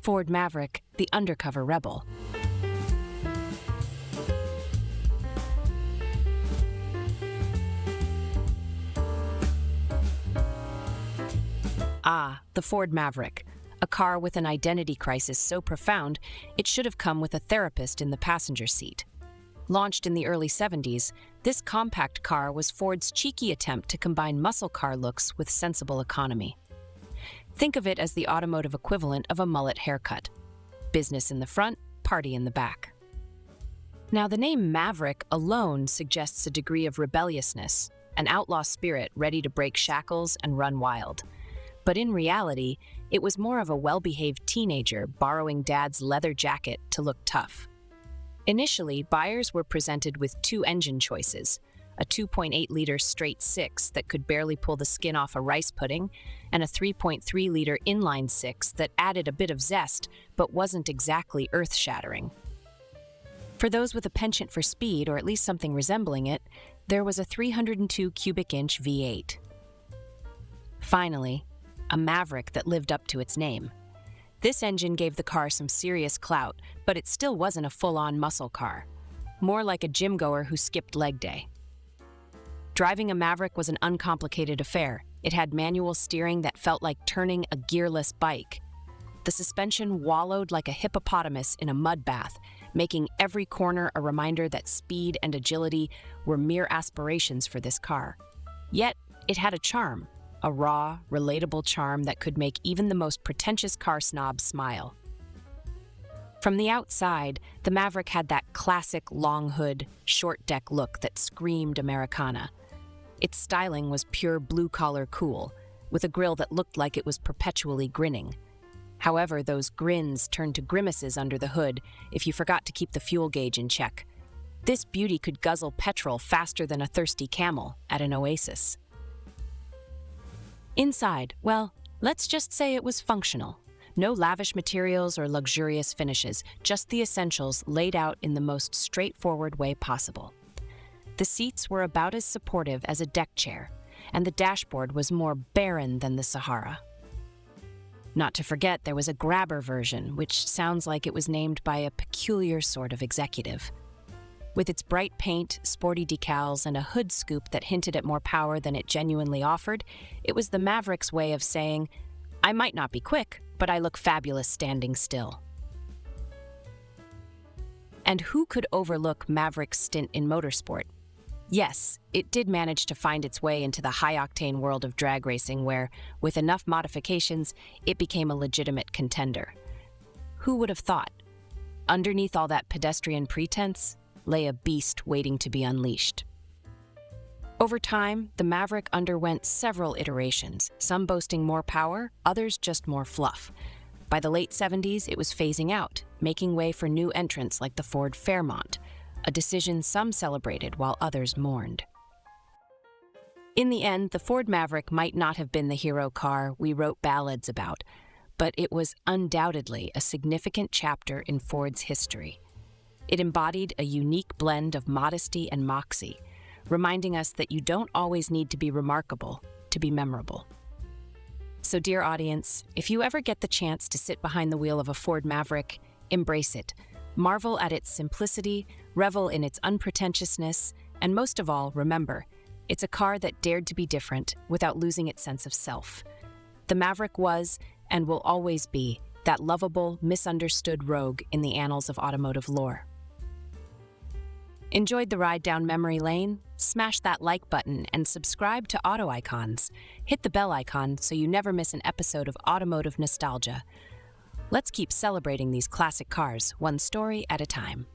Ford Maverick, the undercover rebel. Ah, the Ford Maverick, a car with an identity crisis so profound it should have come with a therapist in the passenger seat. Launched in the early 70s, this compact car was Ford's cheeky attempt to combine muscle car looks with sensible economy. Think of it as the automotive equivalent of a mullet haircut. Business in the front, party in the back. Now, the name Maverick alone suggests a degree of rebelliousness, an outlaw spirit ready to break shackles and run wild. But in reality, it was more of a well-behaved teenager borrowing dad's leather jacket to look tough. Initially, buyers were presented with two engine choices, a 2.8-liter straight six that could barely pull the skin off a rice pudding, and a 3.3-liter inline-six that added a bit of zest but wasn't exactly earth-shattering. For those with a penchant for speed, or at least something resembling it, there was a 302 cubic inch V8. Finally, a Maverick that lived up to its name. This engine gave the car some serious clout, but it still wasn't a full-on muscle car. More like a gym goer who skipped leg day. Driving a Maverick was an uncomplicated affair. It had manual steering that felt like turning a gearless bike. The suspension wallowed like a hippopotamus in a mud bath, making every corner a reminder that speed and agility were mere aspirations for this car. Yet, it had a charm. A raw, relatable charm that could make even the most pretentious car snob smile. From the outside, the Maverick had that classic long hood, short deck look that screamed Americana. Its styling was pure blue-collar cool, with a grille that looked like it was perpetually grinning. However, those grins turned to grimaces under the hood if you forgot to keep the fuel gauge in check. This beauty could guzzle petrol faster than a thirsty camel at an oasis. Inside, well, let's just say it was functional. No lavish materials or luxurious finishes, just the essentials laid out in the most straightforward way possible. The seats were about as supportive as a deck chair, and the dashboard was more barren than the Sahara. Not to forget, there was a grabber version, which sounds like it was named by a peculiar sort of executive. With its bright paint, sporty decals, and a hood scoop that hinted at more power than it genuinely offered, it was the Maverick's way of saying, I might not be quick, but I look fabulous standing still. And who could overlook Maverick's stint in motorsport? Yes, it did manage to find its way into the high-octane world of drag racing where, with enough modifications, it became a legitimate contender. Who would have thought? Underneath all that pedestrian pretense lay a beast waiting to be unleashed. Over time, the Maverick underwent several iterations, some boasting more power, others just more fluff. By the late 70s, it was phasing out, making way for new entrants like the Ford Fairmont, a decision some celebrated while others mourned. In the end, the Ford Maverick might not have been the hero car we wrote ballads about, but it was undoubtedly a significant chapter in Ford's history. It embodied a unique blend of modesty and moxie, reminding us that you don't always need to be remarkable to be memorable. So, dear audience, if you ever get the chance to sit behind the wheel of a Ford Maverick, embrace it. Marvel at its simplicity, revel in its unpretentiousness, and most of all, remember, it's a car that dared to be different without losing its sense of self. The Maverick was, and will always be, that lovable, misunderstood rogue in the annals of automotive lore. Enjoyed the ride down memory lane? Smash that like button and subscribe to Auto Icons. Hit the bell icon so you never miss an episode of automotive nostalgia. Let's keep celebrating these classic cars, one story at a time.